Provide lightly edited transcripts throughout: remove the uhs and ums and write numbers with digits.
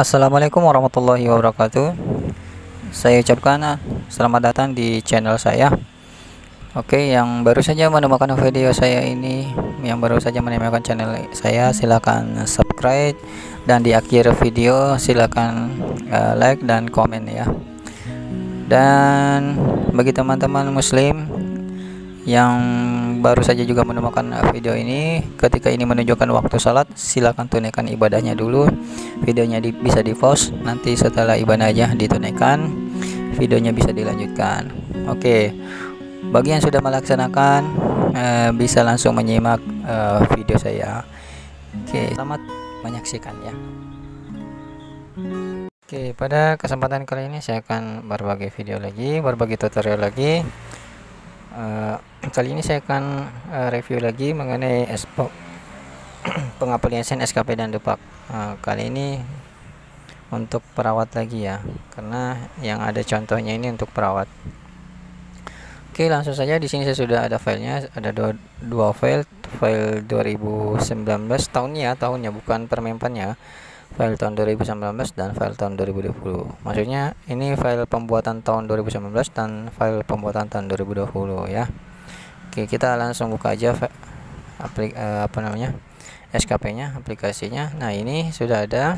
Assalamualaikum warahmatullahi wabarakatuh. Saya ucapkan selamat datang di channel saya. Oke, yang baru saja menemukan video saya ini, yang baru saja menemukan channel saya, silakan subscribe, dan di akhir video silakan like dan komen ya. Dan bagi teman-teman muslim yang baru saja juga menemukan video ini, ketika ini menunjukkan waktu salat, silakan tunaikan ibadahnya dulu. Videonya bisa di pause, nanti setelah ibadahnya ditunaikan, videonya bisa dilanjutkan. Oke, bagi yang sudah melaksanakan bisa langsung menyimak video saya. Oke, selamat menyaksikan ya. Oke, pada kesempatan kali ini saya akan berbagi video lagi, berbagi tutorial lagi. Kali ini saya akan review lagi mengenai pengaplikasian SKP dan Dupak. Kali ini untuk perawat lagi ya, karena yang ada contohnya ini untuk perawat. Oke, langsung saja. Di sini saya sudah ada filenya, ada dua file 2019 tahunnya bukan permempannya. File tahun 2019 dan file tahun 2020. Maksudnya ini file pembuatan tahun 2019 dan file pembuatan tahun 2020 ya. Oke, kita langsung buka aja SKP-nya, aplikasinya. Nah, ini sudah ada.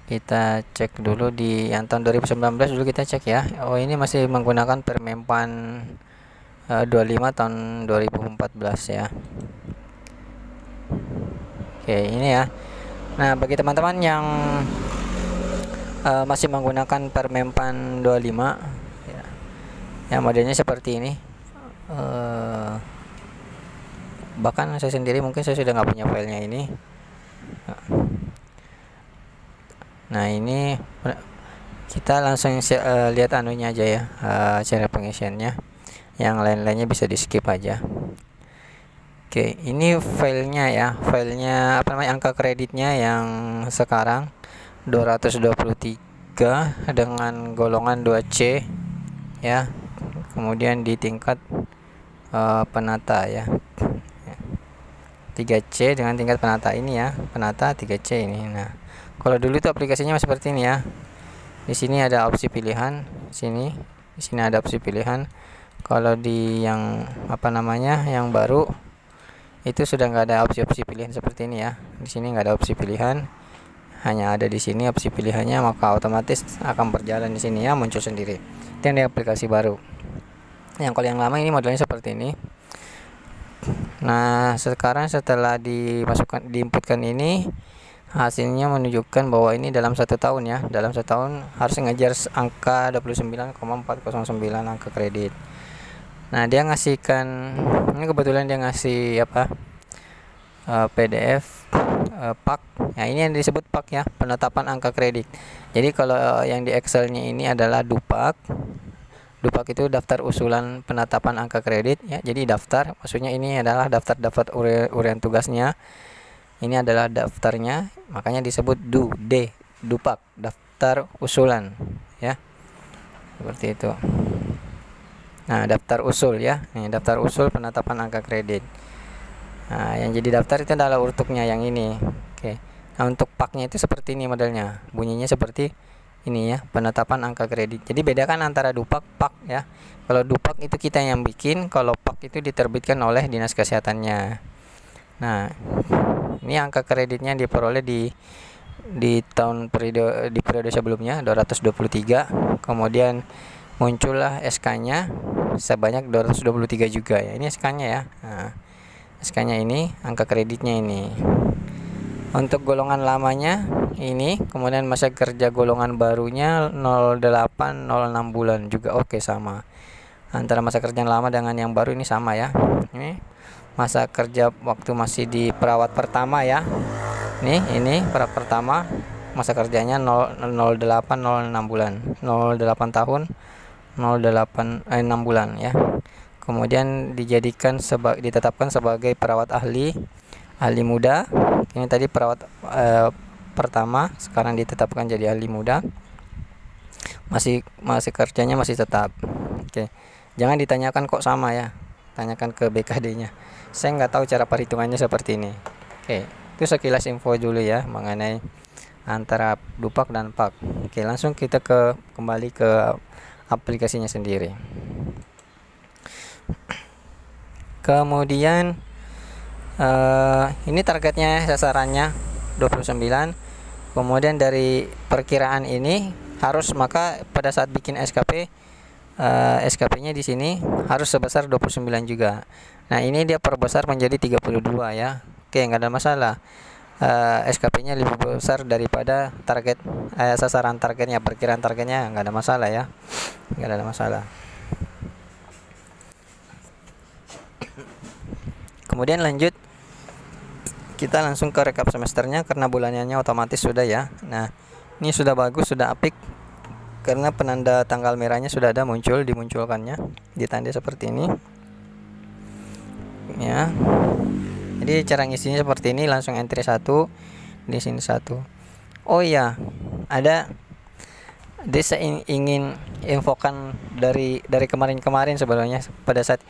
Kita cek dulu di yang tahun 2019 dulu, kita cek ya. Oh, ini masih menggunakan permempan 25 tahun 2014 ya. Oke, ini ya. Nah, bagi teman-teman yang masih menggunakan permempan 25 ya, yang modelnya seperti ini, bahkan saya sendiri mungkin saya sudah nggak punya filenya ini. Nah, ini kita langsung lihat anunya aja ya, cara pengisiannya. Yang lain-lainnya bisa di skip aja. Oke, ini filenya ya, angka kreditnya yang sekarang 223 dengan golongan 2C ya. Kemudian di tingkat penata ya, 3C dengan tingkat penata ini ya, penata 3C ini. Nah, kalau dulu itu aplikasinya seperti ini ya. Di sini ada opsi pilihan, di sini ada opsi pilihan. Kalau di yang yang baru itu sudah nggak ada opsi-opsi pilihan seperti ini ya. Di sini nggak ada opsi pilihan, hanya ada di sini opsi pilihannya, maka otomatis akan berjalan di sini ya, muncul sendiri. Itu yang di aplikasi baru. Yang kalau yang lama ini modelnya seperti ini. Nah, sekarang setelah diinputkan ini, hasilnya menunjukkan bahwa ini dalam 1 tahun ya, dalam 1 tahun harus ngejar angka 29,409 angka kredit. Nah, dia ngasihkan, ini kebetulan dia ngasih PDF pak. Nah, ini yang disebut pak ya, penetapan angka kredit. Jadi kalau yang di Excelnya ini adalah Dupak. Dupak itu daftar usulan penetapan angka kredit ya. Jadi daftar, maksudnya ini adalah daftar uraian tugasnya. Ini adalah daftarnya, makanya disebut Dupak, daftar usulan ya. Seperti itu. Nah, daftar usul ya. Ini daftar usul penetapan angka kredit. Nah, yang jadi daftar itu adalah urtuknya yang ini. Oke. Nah, untuk paknya itu seperti ini modelnya. Bunyinya seperti ini ya, penetapan angka kredit. Jadi bedakan antara Dupak, pak ya. Kalau Dupak itu kita yang bikin, kalau pak itu diterbitkan oleh Dinas Kesehatannya. Nah, ini angka kreditnya diperoleh di periode sebelumnya 223. Kemudian muncullah SK-nya sebanyak 223 juga ya. Ini SK-nya ya. Nah, SK-nya ini, angka kreditnya ini. Untuk golongan lamanya ini, kemudian masa kerja golongan barunya 0806 bulan juga oke, sama. Antara masa kerja yang lama dengan yang baru ini sama ya. Ini masa kerja waktu masih di perawat pertama ya. Ini perawat pertama, masa kerjanya 0806 bulan, 08 tahun 6 bulan ya. Kemudian ditetapkan sebagai perawat ahli muda. Ini tadi perawat pertama, sekarang ditetapkan jadi ahli muda. Masih kerjanya masih tetap. Oke. Jangan ditanyakan kok sama ya. Tanyakan ke BKD-nya. Saya nggak tahu cara perhitungannya seperti ini. Oke. Itu sekilas info dulu ya mengenai antara dupak dan pak. Oke, langsung kita kembali ke aplikasinya sendiri. Kemudian ini targetnya, sasarannya 29. Kemudian dari perkiraan ini harus, maka pada saat bikin SKP, SKP-nya di sini harus sebesar 29 juga. Nah, ini dia perbesar menjadi 32 ya. Oke, nggak ada masalah. SKP-nya lebih besar daripada target, sasaran targetnya, perkiraan targetnya, nggak ada masalah ya, nggak ada masalah. Kemudian lanjut, kita langsung ke rekap semesternya karena bulanannya otomatis sudah ya. Nah, ini sudah bagus, sudah apik karena penanda tanggal merahnya sudah ada dimunculkannya, ditanda seperti ini ya. Jadi cara ngisinya seperti ini, langsung entry 1, di sini 1. Oh iya, ada desa ingin infokan dari kemarin-kemarin sebenarnya pada saat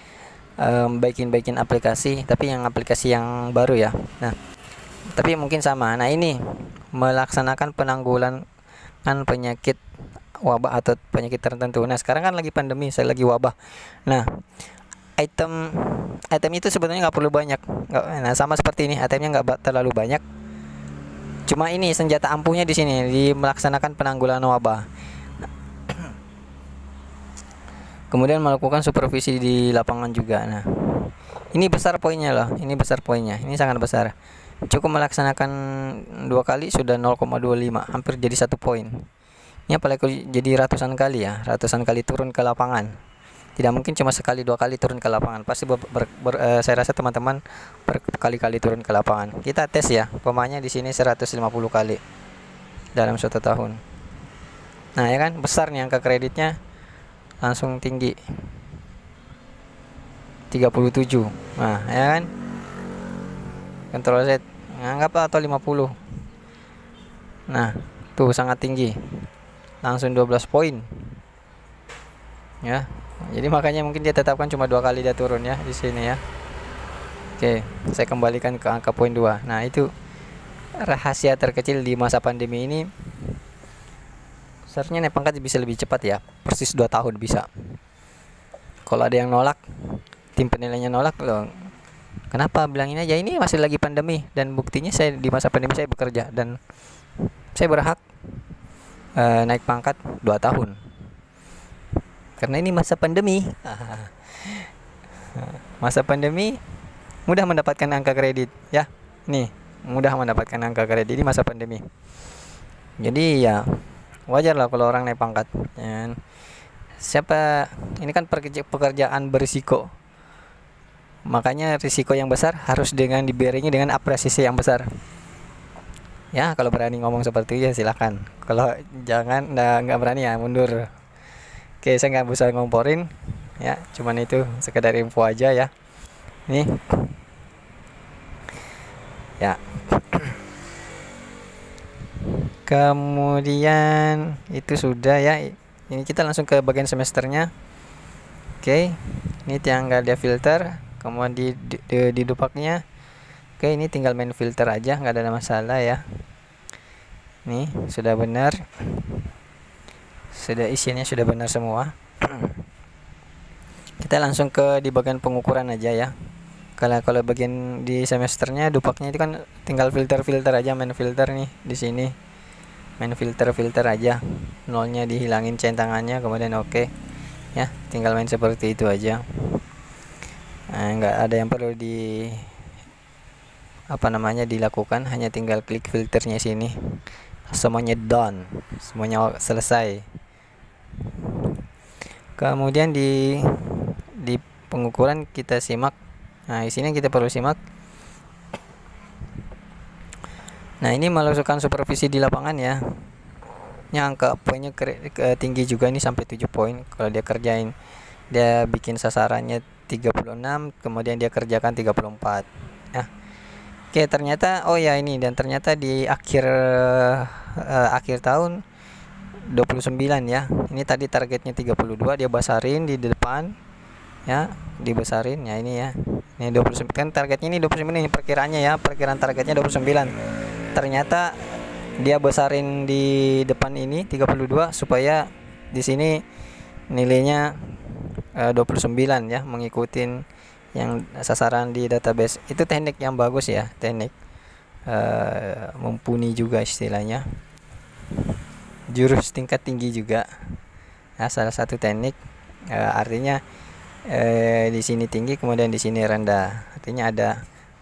bikin aplikasi, tapi yang aplikasi yang baru ya. Nah, tapi mungkin sama. Nah, ini melaksanakan penanggulangan penyakit wabah atau penyakit tertentu. Nah, sekarang kan lagi pandemi, saya lagi wabah. Nah, item itu sebenarnya nggak perlu banyak. Nah, sama seperti ini, itemnya nggak terlalu banyak. Cuma ini senjata ampuhnya di sini, di melaksanakan penanggulangan wabah. Kemudian melakukan supervisi di lapangan juga. Nah, ini besar poinnya loh, ini besar poinnya, ini sangat besar. Cukup melaksanakan 2 kali sudah 0,25, hampir jadi 1 poin. Ini apalagi jadi ratusan kali ya, ratusan kali turun ke lapangan. Tidak mungkin cuma sekali 2 kali turun ke lapangan, pasti saya rasa teman-teman berkali-kali turun ke lapangan. Kita tes ya, pemainnya di sini 150 kali dalam 1 tahun. Nah, ya kan, besar nih angka kreditnya, langsung tinggi 37. Nah, ya kan, Ctrl Z, anggap atau 50. Nah, tuh sangat tinggi, langsung 12 poin ya. Jadi makanya mungkin dia tetapkan cuma 2 kali dia turun ya di sini ya. Oke, saya kembalikan ke angka poin 2. Nah, itu rahasia terkecil di masa pandemi ini. Seharusnya naik pangkat bisa lebih cepat ya, persis 2 tahun bisa. Kalau ada yang nolak, tim penilainya nolak loh, kenapa, bilangin aja ini masih lagi pandemi, dan buktinya saya di masa pandemi saya bekerja dan saya berhak naik pangkat 2 tahun. Karena ini masa pandemi. Masa pandemi mudah mendapatkan angka kredit ya. Nih, mudah mendapatkan angka kredit di masa pandemi. Jadi ya wajar lah kalau orang naik pangkat. Dan siapa, ini kan pekerjaan berisiko. Makanya risiko yang besar harus dibarengi dengan apresiasi yang besar. Ya, kalau berani ngomong seperti itu ya silakan. Kalau jangan, nggak berani ya mundur. Oke, saya nggak bisa ngomporin ya, cuman itu sekedar info aja ya. Nih ya. Kemudian itu sudah ya. Ini kita langsung ke bagian semesternya. Oke, ini tinggal dia filter, kemudian di dupaknya. Oke, ini tinggal main filter aja, nggak ada masalah ya. Nih sudah benar, sudah isinya sudah benar semua. Kita langsung ke di bagian pengukuran aja ya. Kalau bagian di semesternya dupaknya itu kan tinggal filter aja, main filter nih di sini. Main filter aja. Nolnya dihilangin centangannya, kemudian oke. Ya, tinggal main seperti itu aja. Nah, nggak ada yang perlu dilakukan, hanya tinggal klik filternya sini. Semuanya done, semuanya selesai. Kemudian di pengukuran kita simak. Nah, di sini kita perlu simak. Nah, ini melakukan supervisi di lapangan ya. Ini angka poinnya tinggi juga, ini sampai 7 poin kalau dia kerjain. Dia bikin sasarannya 36, kemudian dia kerjakan 34 ya. Oke, ternyata ini, dan ternyata di akhir tahun 29 ya. Ini tadi targetnya 32, dia besarin di depan ya, dibesarin ya ini ya. Ini 29 kan targetnya, ini 29 ini perkiraannya ya, perkiraan targetnya 29. Ternyata dia besarin di depan ini 32 supaya di sini nilainya 29 ya, mengikuti yang sasaran di database. Itu teknik yang bagus ya, teknik mumpuni juga istilahnya, jurus tingkat tinggi juga. Nah, salah satu teknik artinya di sini tinggi kemudian di sini rendah, artinya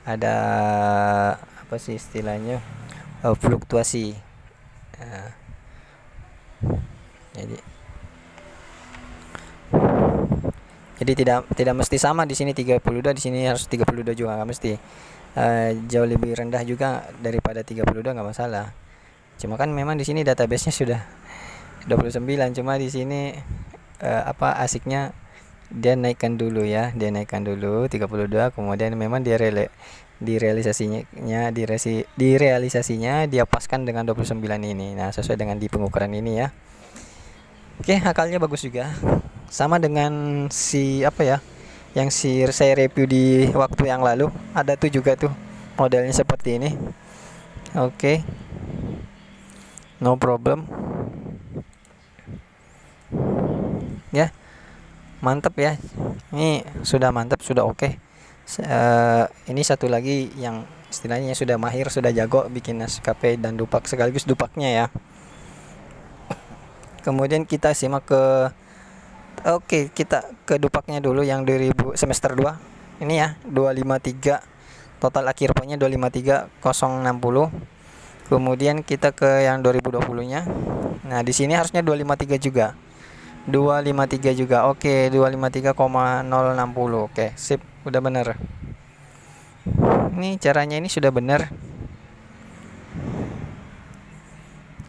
ada apa sih istilahnya, fluktuasi. Jadi tidak mesti sama, di sini 32 di sini harus 32 juga, nggak mesti. Jauh lebih rendah juga daripada 32 nggak masalah. Cuma kan memang di sini database-nya sudah 29, cuma di sini asiknya dia naikkan dulu 32, kemudian memang direalisasinya dia paskan dengan 29 ini. Nah, sesuai dengan di pengukuran ini ya. Oke, akalnya bagus juga. Sama dengan yang saya review di waktu yang lalu, ada tuh juga tuh modelnya seperti ini. Oke. No problem. Ya. Mantap ya. Ini sudah mantap, sudah oke. Ini satu lagi yang istilahnya sudah mahir, sudah jago bikin Nescafe dan dupak sekaligus dupaknya ya. Kemudian kita simak kita ke dupaknya dulu yang 2000 semester 2. Ini ya, 253. Total akhir poinnya 253060. Kemudian kita ke yang 2020-nya. Nah, di sini harusnya 253 juga. 253 juga. Oke, 253,060. Oke, sip, udah bener. Ini caranya ini sudah bener.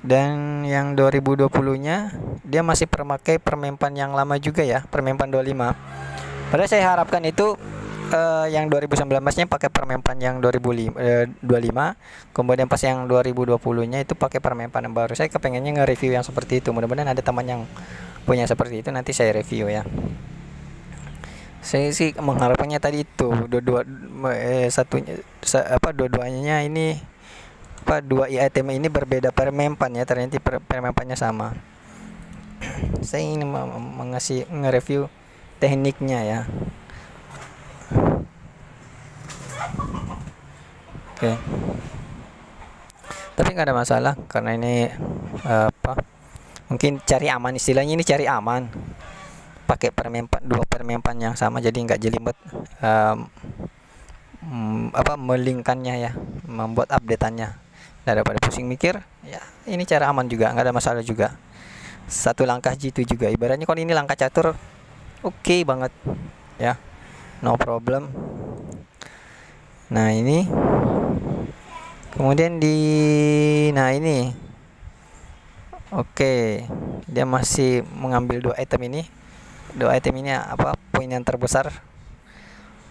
Dan yang 2020-nya dia masih memakai permempan yang lama juga ya, permempan 25. Padahal saya harapkan itu yang 2019-nya pakai permempan yang 25, kemudian pas yang 2020-nya itu pakai permempan yang baru. Saya kepengennya nge-review yang seperti itu. Mudah-mudahan ada teman yang punya seperti itu, nanti saya review ya. Saya sih mengharapkannya tadi itu dua-duanya ini dua item ini berbeda permempan ya, ternyata permempannya sama. Saya ingin nge-review tekniknya ya. Oke. Tapi nggak ada masalah karena ini mungkin cari aman, istilahnya ini cari aman. Pakai dua permempan yang sama, jadi nggak jelimet melingkannya ya, membuat updateannya. Daripada pusing mikir ya, ini cara aman juga, nggak ada masalah juga. Satu langkah jitu juga, ibaratnya kalau ini langkah catur oke banget ya, no problem. Nah ini kemudian nah ini oke, dia masih mengambil dua item ini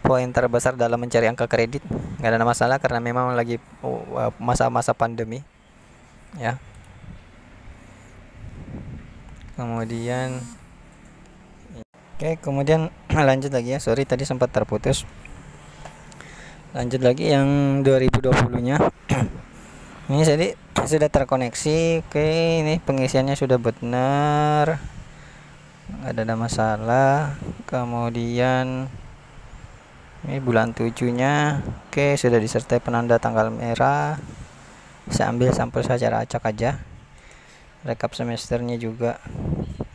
poin terbesar dalam mencari angka kredit. Nggak ada masalah karena memang lagi masa-masa pandemi ya. Kemudian lanjut lagi ya, sorry tadi sempat terputus. Lanjut lagi yang 2020-nya. Ini jadi sudah terkoneksi. Oke, ini pengisiannya sudah benar, nggak ada masalah. Kemudian ini bulan 7-nya oke, sudah disertai penanda tanggal merah. Saya ambil sampel secara acak aja. Rekap semesternya juga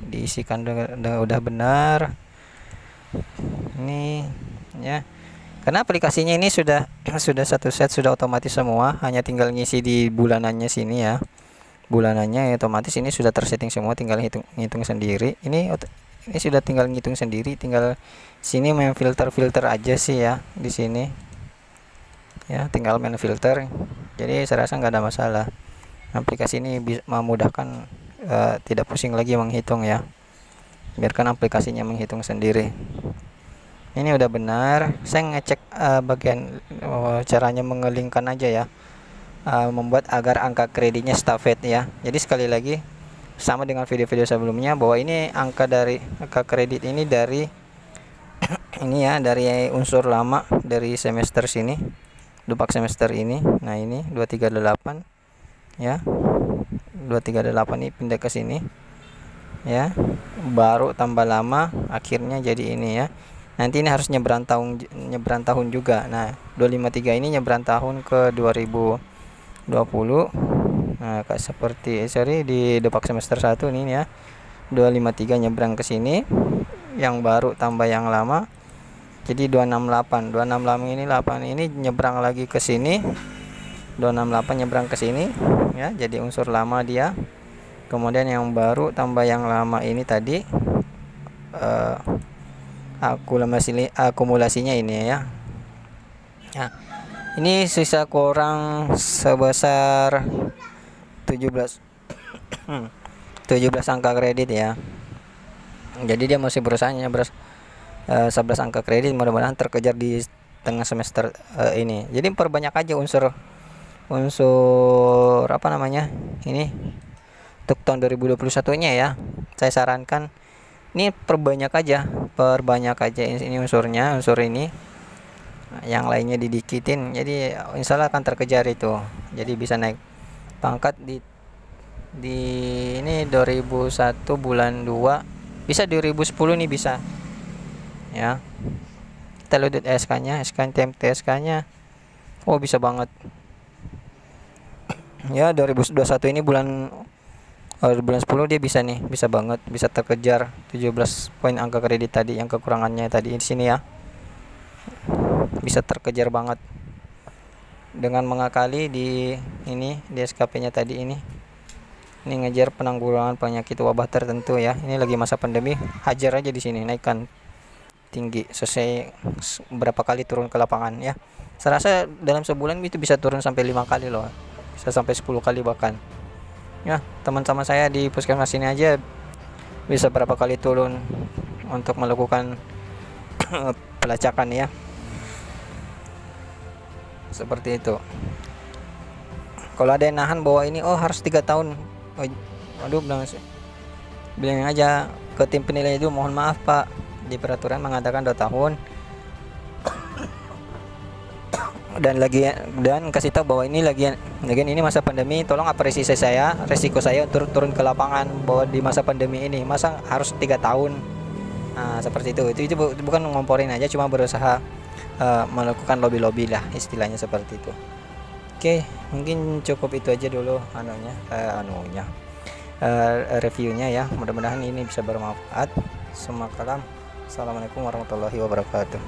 diisikan udah benar. Ini ya, karena aplikasinya ini sudah satu set, sudah otomatis semua, hanya tinggal ngisi di bulanannya sini ya. Bulanannya otomatis ini sudah tersetting semua, tinggal hitung sendiri. Ini sudah tinggal ngitung sendiri, tinggal sini main filter aja sih ya di sini ya, tinggal main filter. Jadi saya rasa nggak ada masalah, aplikasi ini bisa memudahkan, tidak pusing lagi menghitung ya, biarkan aplikasinya menghitung sendiri. Ini udah benar. Saya ngecek bagian caranya mengelingkan aja ya, membuat agar angka kreditnya stafet ya. Jadi sekali lagi sama dengan video-video sebelumnya, bahwa ini angka kredit ini dari ini ya, dari unsur lama dari semester sini, dupak semester ini. Nah ini 238 ya. 238 ini pindah ke sini ya, baru tambah lama akhirnya jadi ini ya. Nanti ini harus nyebrang tahun juga. Nah 253 ini nyebrang tahun ke 2020. Nah kayak seperti di depak semester 1 ini ya, 253 nyebrang ke sini, yang baru tambah yang lama jadi 268 ini 8 ini nyebrang lagi ke sini, 268 nyebrang ke sini ya, jadi unsur lama dia. Kemudian yang baru tambah yang lama ini tadi akumulasinya ini ya. Nah, ini sisa kurang sebesar 17 angka kredit ya. Jadi dia masih berusaha 11 angka kredit, mudah-mudahan terkejar di tengah semester ini. Jadi perbanyak aja unsur apa namanya ini untuk tahun 2021-nya ya. Saya sarankan ini perbanyak aja ini unsurnya, unsur ini. Yang lainnya didikitin, jadi insya Allah akan terkejar itu. Jadi bisa naik pangkat di ini 2001 bulan 2, bisa 2010 nih bisa ya. Kita lihat SK-nya, TMT SK-nya. Oh bisa banget ya. 2021 ini bulan 10 dia bisa nih, bisa banget, bisa terkejar 17 poin angka kredit tadi yang kekurangannya tadi di sini ya. Bisa terkejar banget dengan mengakali di ini, di SKP-nya tadi ini ngejar penanggulangan penyakit wabah tertentu ya. Ini lagi masa pandemi, hajar aja di sini, naikkan tinggi selesai berapa kali turun ke lapangan ya. Saya rasa dalam sebulan itu bisa turun sampai 5 kali loh, bisa sampai 10 kali bahkan ya. Teman-teman saya di puskesmas ini aja bisa berapa kali turun untuk melakukan pelacakan ya, seperti itu. Kalau ada yang nahan bahwa ini harus 3 tahun, aduh bilang aja ke tim penilai itu, mohon maaf Pak, di peraturan mengatakan 2 tahun. Dan kasih tahu bahwa ini lagi ini masa pandemi, tolong apresiasi resiko saya untuk turun ke lapangan bahwa di masa pandemi ini masa harus 3 tahun. Nah seperti itu bukan ngomporin aja, cuma berusaha melakukan lobby lah, istilahnya seperti itu. Oke, mungkin cukup itu aja dulu reviewnya ya. Mudah-mudahan ini bisa bermanfaat. Assalamualaikum warahmatullahi wabarakatuh.